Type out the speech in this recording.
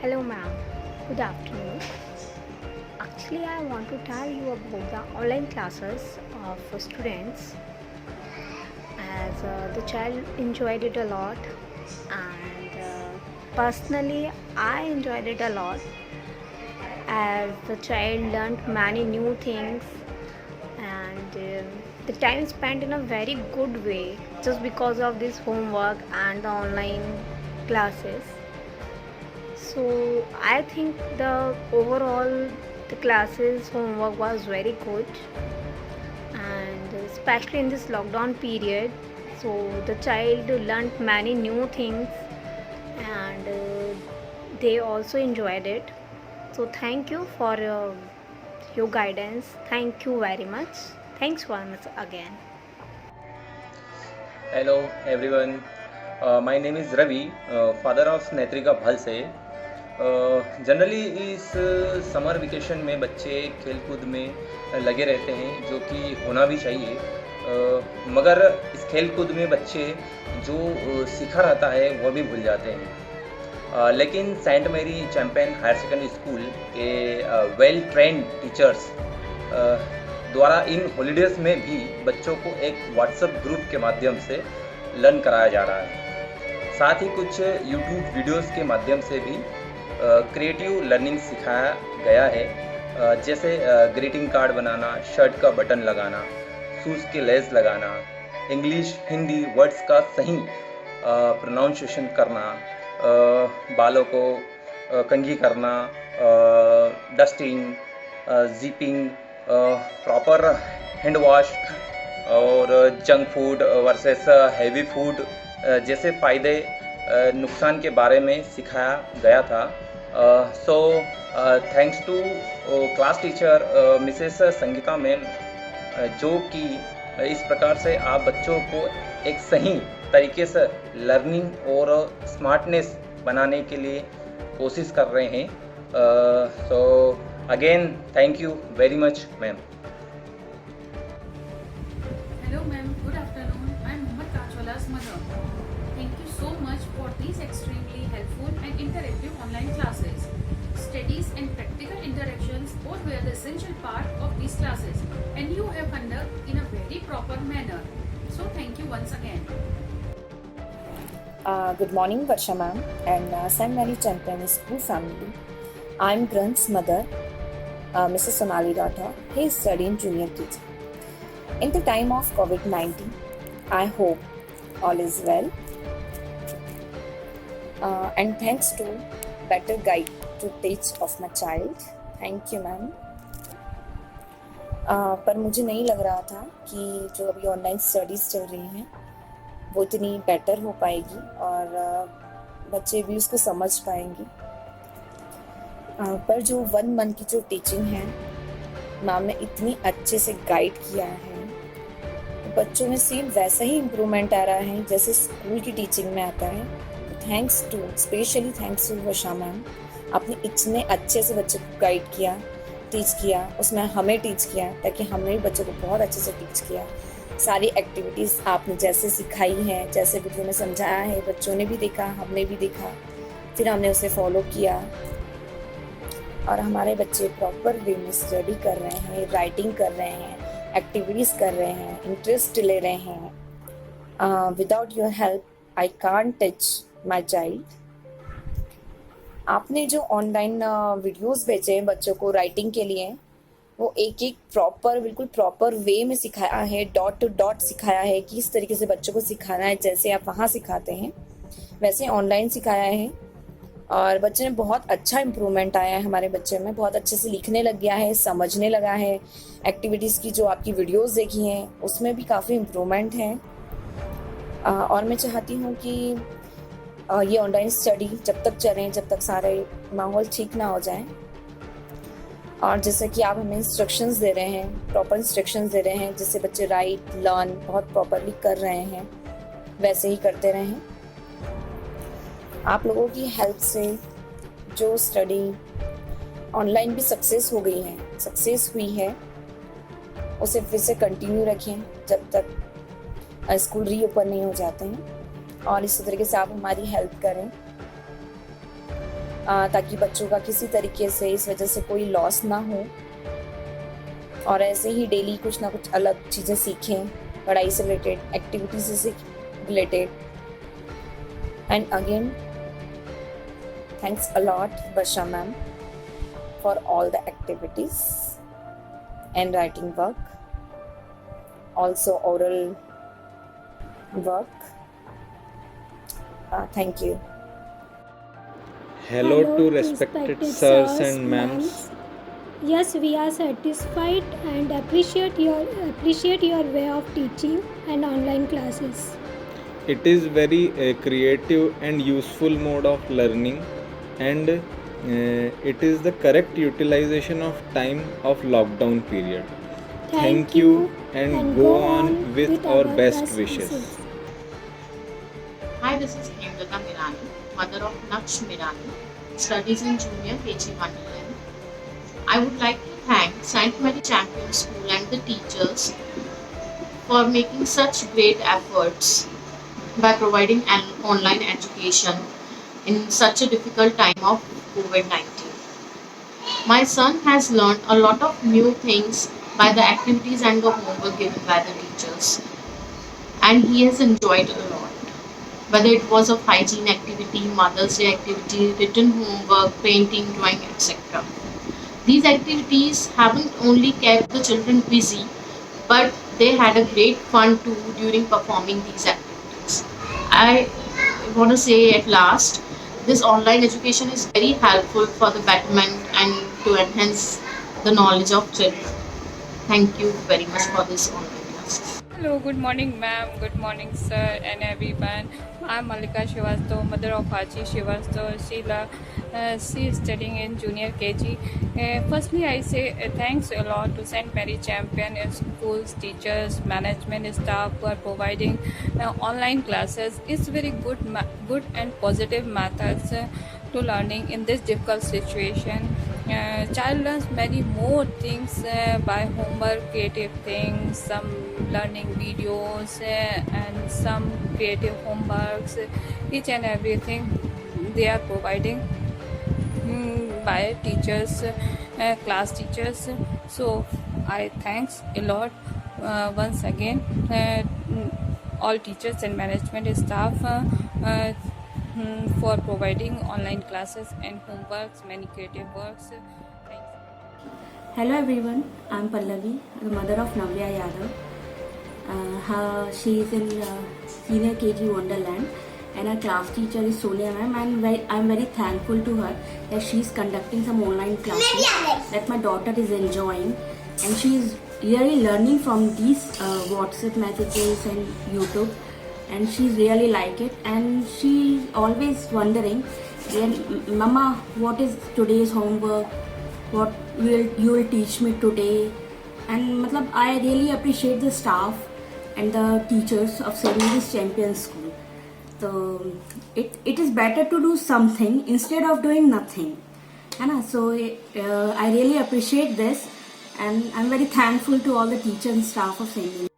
Hello, ma'am. Good afternoon. Actually, I want to tell you about the online classes for students as the child enjoyed it a lot, and personally, I enjoyed it a lot as the child learned many new things and the time spent in a very good way just because of this homework and the online classes. So I think the overall the classes homework was very good, and especially in this lockdown period, so the child learned many new things and they also enjoyed it. So thank you for your guidance. Thank you very much. Thanks once again. Hello everyone. My name is Ravi, father of Netrika Bhalse. Generally इस summer vacation में बच्चे खेल कूद में लगे रहते हैं, जो कि होना भी चाहिए। मगर इस खेल कूद में बच्चे जो सीखा रहता है वह भी भूल जाते हैं। लेकिन saint Mary champion higher secondary school के वेल ट्रेंड टीचर्स द्वारा इन हॉलीडेज़ में भी बच्चों को एक व्हाट्सएप ग्रुप के माध्यम से लर्न कराया जा रहा है। साथ ही कुछ यूट्यूब वीडियोस के माध्यम से भी क्रिएटिव लर्निंग सिखाया गया है, जैसे ग्रीटिंग कार्ड बनाना, शर्ट का बटन लगाना, शूज़ के लेस लगाना, इंग्लिश हिंदी वर्ड्स का सही प्रोनाउंसिएशन करना, बालों को कंघी करना, dusting, zipping, proper hand wash और junk food versus heavy food जैसे फ़ायदे नुकसान के बारे में सिखाया गया था। So thanks to class teacher Mrs Sangeeta ma'am, जो कि इस प्रकार से आप बच्चों को एक सही तरीके से लर्निंग और स्मार्टनेस बनाने के लिए कोशिश कर रहे हैं। So again thank you very much ma'am. Hello ma'am, good afternoon. I'm Mohammad Kachwala's mother. Thank you so much for these extremely helpful and interactive online classes. Studies and practical interactions both were the essential part of these classes, and you have conducted in a very proper manner. So thank you once again. Good morning, Varsha ma'am and St. Mary Champion School family. I'm Grant's mother, Mrs. Sonali Rathod. He is studying junior KG. In the time of COVID-19, I hope all is well. And thanks to better guide to teach of my child. Thank you, ma'am. पर मुझे नहीं लग रहा था कि जो अभी online studies चल रही हैं वो इतनी बेटर हो पाएगी और बच्चे भी उसको समझ पाएंगे। पर जो 1 मंथ की जो टीचिंग है, मैम ने इतनी अच्छे से गाइड किया है, बच्चों में सेम वैसा ही इम्प्रूवमेंट आ रहा है जैसे स्कूल की टीचिंग में आता है। Thanks to specially thanks to Varsha ma'am, आपने इतने अच्छे से बच्चे को गाइड किया, टीच किया, उसमें हमें टीच किया ताकि हमने भी बच्चों को बहुत अच्छे से टीच किया। सारी एक्टिविटीज़ आपने जैसे सिखाई हैं, जैसे वीडियो में समझाया है, बच्चों ने भी देखा, हमने भी देखा, फिर हमने उसे फॉलो किया और हमारे बच्चे प्रॉपर वे में स्टडी कर रहे हैं, राइटिंग कर रहे हैं, एक्टिविटीज़ कर रहे हैं, इंटरेस्ट ले रहे हैं। Without your help I can't teach my child. आपने जो ऑनलाइन वीडियोस भेजे हैं बच्चों को राइटिंग के लिए, वो एक एक प्रॉपर बिल्कुल प्रॉपर वे में सिखाया है, डॉट टू डॉट सिखाया है कि इस तरीके से बच्चों को सिखाना है, जैसे आप वहाँ सिखाते हैं वैसे ऑनलाइन सिखाया है। और बच्चे में बहुत अच्छा इम्प्रूवमेंट आया है, हमारे बच्चे में बहुत अच्छे से लिखने लग गया है, समझने लगा है। एक्टिविटीज़ की जो आपकी वीडियोस देखी हैं उसमें भी काफ़ी इम्प्रूवमेंट है। और मैं चाहती हूँ कि ये ऑनलाइन स्टडी जब तक चलें, जब तक सारे माहौल ठीक ना हो जाए। और जैसे कि आप हमें इंस्ट्रक्शंस दे रहे हैं, प्रॉपर इंस्ट्रक्शंस दे रहे हैं, जिससे बच्चे राइट लर्न बहुत प्रॉपरली कर रहे हैं, वैसे ही करते रहें। आप लोगों की हेल्प से जो स्टडी ऑनलाइन भी सक्सेस हो गई है, सक्सेस हुई है, उसे फिर से कंटिन्यू रखें जब तक स्कूल रीओपन नहीं हो जाते हैं। और इसी तरीके से आप हमारी हेल्प करें। ताकि बच्चों का किसी तरीके से इस वजह से कोई लॉस ना हो और ऐसे ही डेली कुछ ना कुछ अलग चीज़ें सीखें, पढ़ाई से रिलेटेड, एक्टिविटी से related. And again thanks a lot Varsha ma'am for all the activities and writing work, also oral work. Thank you. Hello to respected sirs and ma'ams. Yes, we are satisfied and appreciate your way of teaching and online classes. It is very creative and useful mode of learning, and it is the correct utilization of time of lockdown period. Thank you and go on with our best wishes. Hi, this is Hemlata Mirani, mother of Naksh Mirani, studies in Junior KG Wonderland. I would like to thank St. Mary Champion School and the teachers for making such great efforts by providing an online education in such a difficult time of COVID-19. My son has learned a lot of new things by the activities and the homework given by the teachers, and he has enjoyed a lot. Whether it was a hygiene activity, Mother's Day activity, written homework, painting, drawing, etc. These activities haven't only kept the children busy, but they had a great fun too during performing these activities. I want to say at last, this online education is very helpful for the betterment and to enhance the knowledge of children. Thank you very much for this online classes. Hello, good morning ma'am, good morning sir and everyone. I'm Malika Srivastava, mother of Archie Srivastava. She is studying in Junior KG. Firstly, I say thanks a lot to St. Mary Champion schools, teachers, management staff who are providing online classes. It's very good and positive methods to learning in this difficult situation. Child learns many more things by homework, creative things, some learning videos and some creative homeworks, each and everything they are providing by teachers, class teachers. So I thanks a lot once again all teachers and management staff for providing online classes and homeworks, many creative works. Thanks. Hello everyone, I'm Pallavi, the mother of Navya Yadav. She is in Senior KG Wonderland and her class teacher is Sonia ma'am, and I'm very thankful to her that she is conducting some online classes that my daughter is enjoying, and she is really learning from these WhatsApp messages and YouTube, and she really like it, and she always wondering, Mama, what is today's homework? What you will teach me today? And I really appreciate the staff and the teachers of St. Mary's Champion School. So it is better to do something instead of doing nothing. So I really appreciate this, and I'm very thankful to all the teachers and staff of St. Mary's.